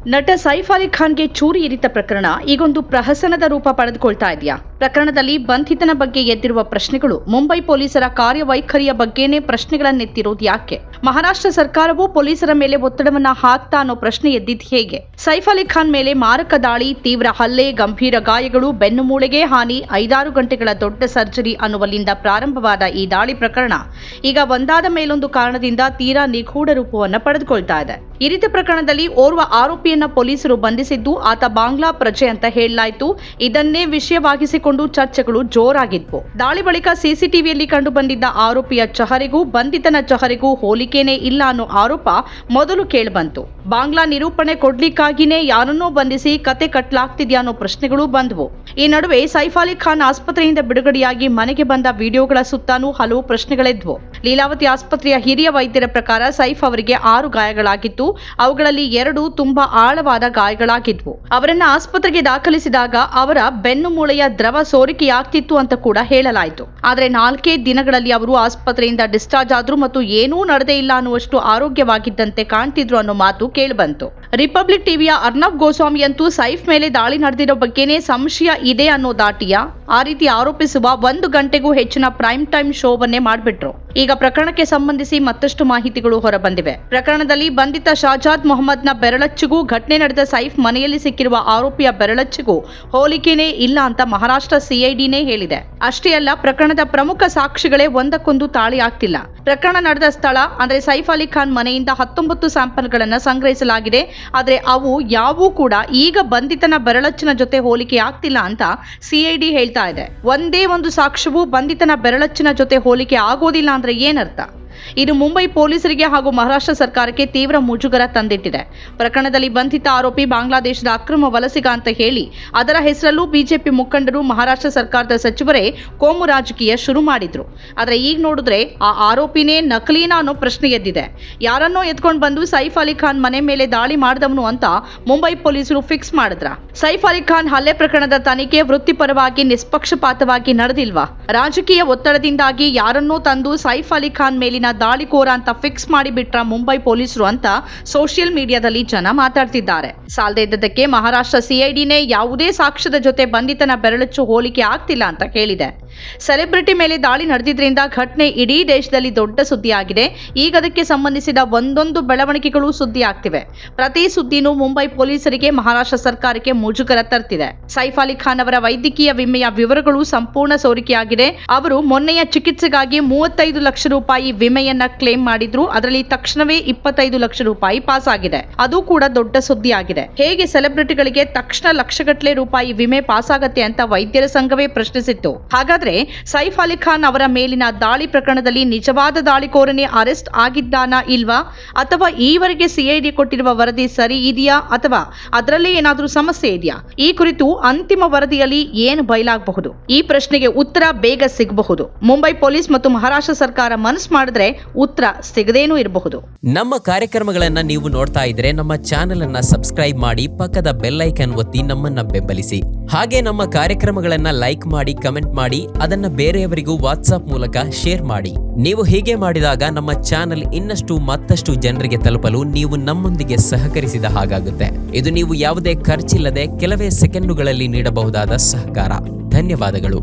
ನಟ ಸೈಫ್ ಅಲಿ ಖಾನ್ಗೆ ಚೂರಿ ಇರಿತ ಪ್ರಕರಣ ಈಗೊಂದು ಪ್ರಹಸನದ ರೂಪ ಪಡೆದುಕೊಳ್ತಾ ಇದೆಯಾ? ಪ್ರಕರಣದಲ್ಲಿ ಬಂಧಿತನ ಬಗ್ಗೆ ಎದ್ದಿರುವ ಪ್ರಶ್ನೆಗಳು ಮುಂಬೈ ಪೊಲೀಸರ ಕಾರ್ಯವೈಖರಿಯ ಬಗ್ಗೆನೇ ಪ್ರಶ್ನೆಗಳನ್ನೆತ್ತಿರೋದು ಯಾಕೆ? ಮಹಾರಾಷ್ಟ್ರ ಸರ್ಕಾರವು ಪೊಲೀಸರ ಮೇಲೆ ಒತ್ತಡವನ್ನ ಹಾಕ್ತಾ ಅನ್ನೋ ಪ್ರಶ್ನೆ ಎದ್ದಿದ್ದು ಹೇಗೆ? ಸೈಫ್ ಅಲಿ ಖಾನ್ ಮೇಲೆ ಮಾರಕ ದಾಳಿ, ತೀವ್ರ ಹಲ್ಲೆ, ಗಂಭೀರ ಗಾಯಗಳು, ಬೆನ್ನು ಮೂಳೆಗೆ ಹಾನಿ, 5-6 ಗಂಟೆಗಳ ದೊಡ್ಡ ಸರ್ಜರಿ ಅನ್ನುವಲ್ಲಿಂದ ಪ್ರಾರಂಭವಾದ ಈ ದಾಳಿ ಪ್ರಕರಣ ಈಗ ಒಂದಾದ ಮೇಲೊಂದು ಕಾರಣದಿಂದ ತೀರಾ ನಿಗೂಢ ರೂಪವನ್ನು ಪಡೆದುಕೊಳ್ತಾ ಇದೆ. ಇರಿತ ಪ್ರಕರಣದಲ್ಲಿ ಓರ್ವ ಆರೋಪಿಯನ್ನ ಪೊಲೀಸರು ಬಂಧಿಸಿದ್ದು ಆತ ಬಾಂಗ್ಲಾ ಪ್ರಜೆ ಅಂತ ಹೇಳಲಾಯಿತು. ಇದನ್ನೇ ವಿಷಯವಾಗಿಸಿಕೊಂಡು ಚರ್ಚೆಗಳು ಜೋರಾಗಿದ್ವು. ದಾಳಿ ಬಳಿಕ ಸಿಸಿಟಿವಿಯಲ್ಲಿ ಕಂಡು ಬಂದಿದ್ದ ಆರೋಪಿಯ ಚಹರೆಗೂ ಬಂಧಿತನ ಚಹರೆಗೂ ಹೋಲಿಕೆನೇ ಇಲ್ಲ ಅನ್ನೋ ಆರೋಪ ಮೊದಲು ಕೇಳಿಬಂತು. ಬಾಂಗ್ಲಾ ನಿರೂಪಣೆ ಕೊಡ್ಲಿಕ್ಕಾಗಿನೇ ಯಾರನ್ನೋ ಬಂಧಿಸಿ ಕತೆ ಕಟ್ಟಲಾಗ್ತಿದ್ಯಾ ಅನ್ನೋ ಪ್ರಶ್ನೆಗಳು ಬಂದವು. ಈ ನಡುವೆ ಸೈಫ್ ಅಲಿ ಖಾನ್ ಆಸ್ಪತ್ರೆಯಿಂದ ಬಿಡುಗಡೆಯಾಗಿ ಮನೆಗೆ ಬಂದ ವಿಡಿಯೋಗಳ ಸುತ್ತಾನೂ ಹಲವು ಪ್ರಶ್ನೆಗಳಿದ್ವು. ಲೀಲಾವತಿ ಆಸ್ಪತ್ರೆಯ ಹಿರಿಯ ವೈದ್ಯರ ಪ್ರಕಾರ ಸೈಫ್ ಅವರಿಗೆ 6 ಗಾಯಗಳಾಗಿತ್ತು. ಅವುಗಳಲ್ಲಿ 2 ತುಂಬಾ ಆಳವಾದ ಗಾಯಗಳಾಗಿದ್ವು. ಅವರನ್ನ ಆಸ್ಪತ್ರೆಗೆ ದಾಖಲಿಸಿದಾಗ ಅವರ ಬೆನ್ನು ಮೂಳೆಯ ದ್ರವ ಸೋರಿಕೆಯಾಗ್ತಿತ್ತು ಅಂತ ಕೂಡ ಹೇಳಲಾಯಿತು. ಆದರೆ 4 ದಿನಗಳಲ್ಲಿ ಅವರು ಆಸ್ಪತ್ರೆಯಿಂದ ಡಿಸ್ಚಾರ್ಜ್ ಆದ್ರು ಮತ್ತು ಏನೂ ನಡೆದೇ ಇಲ್ಲ ಅನ್ನುವಷ್ಟು ಆರೋಗ್ಯವಾಗಿದ್ದಂತೆ ಕಾಣ್ತಿದ್ರು ಅನ್ನೋ ಮಾತು ಕೇಳಿಬಂತು. ರಿಪಬ್ಲಿಕ್ ಟಿವಿಯ ಅರ್ನಬ್ ಗೋಸ್ವಾಮಿ ಅಂತೂ ಸೈಫ್ ಮೇಲೆ ದಾಳಿ ನಡೆದಿರೋ ಬಗ್ಗೆನೇ ಸಂಶಯ ಇದೆ ಅನ್ನೋ ದಾಟಿಯ ಆ ರೀತಿ ಆರೋಪಿಸುವ 1 ಗಂಟೆಗೂ ಹೆಚ್ಚಿನ ಪ್ರೈಮ್ ಟೈಮ್ ಶೋವನ್ನೇ ಮಾಡಿಬಿಟ್ರು. ಈಗ ಪ್ರಕರಣಕ್ಕೆ ಸಂಬಂಧಿಸಿ ಮತ್ತಷ್ಟು ಮಾಹಿತಿಗಳು ಹೊರಬಂದಿವೆ. ಪ್ರಕರಣದಲ್ಲಿ ಬಂಧಿತ ಶಾಜಾದ್ ಮೊಹಮ್ಮದ್ನ ಬೆರಳಚ್ಚಿಗೂ ಘಟನೆ ನಡೆದ ಸೈಫ್ ಮನೆಯಲ್ಲಿ ಸಿಕ್ಕಿರುವ ಆರೋಪಿಯ ಬೆರಳಚ್ಚಿಗೂ ಹೋಲಿಕೆನೇ ಇಲ್ಲ ಅಂತ ಮಹಾರಾಷ್ಟ್ರ ಸಿಐಡಿನೇ ಹೇಳಿದೆ. ಅಷ್ಟೇ ಅಲ್ಲ, ಪ್ರಕರಣದ ಪ್ರಮುಖ ಸಾಕ್ಷಿಗಳೇ ಒಂದಕ್ಕೊಂದು ತಾಳಿ ಆಗ್ತಿಲ್ಲ. ಪ್ರಕರಣ ನಡೆದ ಸ್ಥಳ ಅಂದ್ರೆ ಸೈಫ್ ಅಲಿ ಖಾನ್ ಮನೆಯಿಂದ 19 ಸ್ಯಾಂಪಲ್ಗಳನ್ನು ಸಂಗ್ರಹಿಸಲಾಗಿದೆ. ಆದರೆ ಅವು ಯಾವೂ ಕೂಡ ಈಗ ಬಂಧಿತನ ಬೆರಳಚ್ಚಿನ ಜೊತೆ ಹೋಲಿಕೆ ಆಗ್ತಿಲ್ಲ ಅಂತ ಸಿಐಡಿ ಹೇಳ್ತಾ ಇದೆ. ಒಂದೇ ಒಂದು ಸಾಕ್ಷ್ಯವು ಬಂಧಿತನ ಬೆರಳಚ್ಚಿನ ಜೊತೆ ಹೋಲಿಕೆ ಆಗೋದಿಲ್ಲ ಅಂದ್ರೆ ಏನರ್ಥ? ಇದು ಮುಂಬೈ ಪೊಲೀಸರಿಗೆ ಹಾಗೂ ಮಹಾರಾಷ್ಟ್ರ ಸರ್ಕಾರಕ್ಕೆ ತೀವ್ರ ಮುಜುಗರ ತಂದಿಟ್ಟಿದೆ. ಪ್ರಕರಣದಲ್ಲಿ ಬಂಧಿತ ಆರೋಪಿ ಬಾಂಗ್ಲಾದೇಶದ ಅಕ್ರಮ ವಲಸಿಗ ಅಂತ ಹೇಳಿ ಅದರ ಹೆಸರಲ್ಲೂ ಬಿಜೆಪಿ ಮುಖಂಡರು, ಮಹಾರಾಷ್ಟ್ರ ಸರ್ಕಾರದ ಸಚಿವರೇ ಕೋಮು ರಾಜಕೀಯ ಶುರು ಮಾಡಿದ್ರು. ಆದ್ರೆ ಈಗ ನೋಡಿದ್ರೆ ಆ ಆರೋಪಿನೇ ನಕಲೀನಾ ಅನ್ನೋ ಪ್ರಶ್ನೆ ಎದ್ದಿದೆ. ಯಾರನ್ನೋ ಎತ್ಕೊಂಡು ಬಂದು ಸೈಫ್ ಅಲಿ ಖಾನ್ ಮನೆ ಮೇಲೆ ದಾಳಿ ಮಾಡಿದವನು ಅಂತ ಮುಂಬೈ ಪೊಲೀಸರು ಫಿಕ್ಸ್ ಮಾಡಿದ್ರ? ಸೈಫ್ ಅಲಿ ಖಾನ್ ಹಲ್ಲೆ ಪ್ರಕರಣದ ತನಿಖೆ ವೃತ್ತಿಪರವಾಗಿ ನಿಷ್ಪಕ್ಷಪಾತವಾಗಿ ನಡೆದಿಲ್ವಾ? ರಾಜಕೀಯ ಒತ್ತಡದಿಂದಾಗಿ ಯಾರನ್ನೋ ತಂದು ಸೈಫ್ ಅಲಿ ಖಾನ್ ಮೇಲಿನ ದಾಳಿಕೋರ ಅಂತ ಫಿಕ್ಸ್ ಮಾಡಿಬಿಟ್ರ ಮುಂಬೈ ಪೊಲೀಸರು ಅಂತ ಸೋಷಿಯಲ್ ಮೀಡಿಯಾದಲ್ಲಿ ಜನ ಮಾತಾಡ್ತಿದ್ದಾರೆ. ಸಾಲದೇ ಇದ್ದದಕ್ಕೆ ಮಹಾರಾಷ್ಟ್ರ ಸಿಐಡಿನೇ ಯಾವುದೇ ಸಾಕ್ಷ್ಯದ ಜೊತೆ ಬಂಧಿತನ ಬೆರಳಚ್ಚು ಹೋಲಿಕೆ ಆಗ್ತಿಲ್ಲ ಅಂತ ಹೇಳಿದೆ. ಸೆಲೆಬ್ರಿಟಿ ಮೇಲೆ ದಾಳಿ ನಡೆದಿದ್ರಿಂದ ಘಟನೆ ಇಡೀ ದೇಶದಲ್ಲಿ ದೊಡ್ಡ ಸುದ್ದಿಯಾಗಿದೆ. ಈಗ ಅದಕ್ಕೆ ಸಂಬಂಧಿಸಿದ ಒಂದೊಂದು ಬೆಳವಣಿಗೆಗಳು ಸುದ್ದಿ ಆಗ್ತಿವೆ. ಪ್ರತಿ ಸುದ್ದಿನೂ ಮುಂಬೈ ಪೊಲೀಸರಿಗೆ, ಮಹಾರಾಷ್ಟ್ರ ಸರ್ಕಾರಕ್ಕೆ ಮುಜುಗರ ತರ್ತಿದೆ. ಸೈಫ್ ಅಲಿ ಖಾನ್ ಅವರ ವೈದ್ಯಕೀಯ ವಿಮೆಯ ವಿವರಗಳು ಸಂಪೂರ್ಣ ಸೋರಿಕೆಯಾಗಿದೆ. ಅವರು ಮೊನ್ನೆಯ ಚಿಕಿತ್ಸೆಗಾಗಿ 35 ಲಕ್ಷ ರೂಪಾಯಿ ವಿಮೆಯನ್ನ ಕ್ಲೇಮ್ ಮಾಡಿದ್ರು. ಅದರಲ್ಲಿ ತಕ್ಷಣವೇ 25 ಲಕ್ಷ ರೂಪಾಯಿ ಪಾಸ್ ಆಗಿದೆ. ಅದು ಕೂಡ ದೊಡ್ಡ ಸುದ್ದಿಯಾಗಿದೆ. ಹೇಗೆ ಸೆಲೆಬ್ರಿಟಿಗಳಿಗೆ ತಕ್ಷಣ ಲಕ್ಷಗಟ್ಟಲೆ ರೂಪಾಯಿ ವಿಮೆ ಪಾಸ್ ಆಗತ್ತೆ ಅಂತ ವೈದ್ಯರ ಸಂಘವೇ ಪ್ರಶ್ನಿಸಿತ್ತು. ಹಾಗಾದ್ರೆ ಸೈಫ್ ಅಲಿ ಖಾನ್ ಅವರ ಮೇಲಿನ ದಾಳಿ ಪ್ರಕರಣದಲ್ಲಿ ನಿಜವಾದ ದಾಳಿಕೋರನೇ ಅರೆಸ್ಟ್ ಆಗಿದ್ದಾನಾ ಇಲ್ವಾ? ಅಥವಾ ಈವರೆಗೆ ಸಿಐಡಿ ಕೊಟ್ಟಿರುವ ವರದಿ ಸರಿ ಇದೆಯಾ ಅಥವಾ ಅದರಲ್ಲೇ ಏನಾದರೂ ಸಮಸ್ಯೆ ಇದೆಯಾ? ಈ ಕುರಿತು ಅಂತಿಮ ವರದಿಯಲ್ಲಿ ಏನು ಬಯಲಾಗಬಹುದು? ಈ ಪ್ರಶ್ನೆಗೆ ಉತ್ತರ ಬೇಗ ಸಿಗಬಹುದು. ಮುಂಬೈ ಪೊಲೀಸ್ ಮತ್ತು ಮಹಾರಾಷ್ಟ್ರ ಸರ್ಕಾರ ಮನಸ್ಸು ಮಾಡಿದ್ರೆ ಉತ್ತರ ಸಿಗದೇನೂ ಇರಬಹುದು. ನಮ್ಮ ಕಾರ್ಯಕ್ರಮಗಳನ್ನ ನೀವು ನೋಡ್ತಾ ಇದ್ರೆ ನಮ್ಮ ಚಾನೆಲ್ ಅನ್ನ ಸಬ್ಸ್ಕ್ರೈಬ್ ಮಾಡಿ, ಪಕ್ಕದ ಬೆಲ್ ಐಕಾನ್ ಒತ್ತಿ ನಮ್ಮನ್ನ ಬೆಂಬಲಿಸಿ. ಹಾಗೆ ನಮ್ಮ ಕಾರ್ಯಕ್ರಮಗಳನ್ನ ಲೈಕ್ ಮಾಡಿ, ಕಮೆಂಟ್ ಮಾಡಿ, ಅದನ್ನ ಬೇರೆಯವರಿಗೂ ವಾಟ್ಸ್ಆಪ್ ಮೂಲಕ ಶೇರ್ ಮಾಡಿ. ನೀವು ಹೀಗೆ ಮಾಡಿದಾಗ ನಮ್ಮ ಚಾನೆಲ್ ಇನ್ನಷ್ಟು ಮತ್ತಷ್ಟು ಜನರಿಗೆ ತಲುಪಲು ನೀವು ನಮ್ಮೊಂದಿಗೆ ಸಹಕರಿಸಿದ ಹಾಗಾಗುತ್ತೆ. ಇದು ನೀವು ಯಾವುದೇ ಖರ್ಚಿಲ್ಲದೆ ಕೆಲವೇ ಸೆಕೆಂಡುಗಳಲ್ಲಿ ನೀಡಬಹುದಾದ ಸಹಕಾರ. ಧನ್ಯವಾದಗಳು.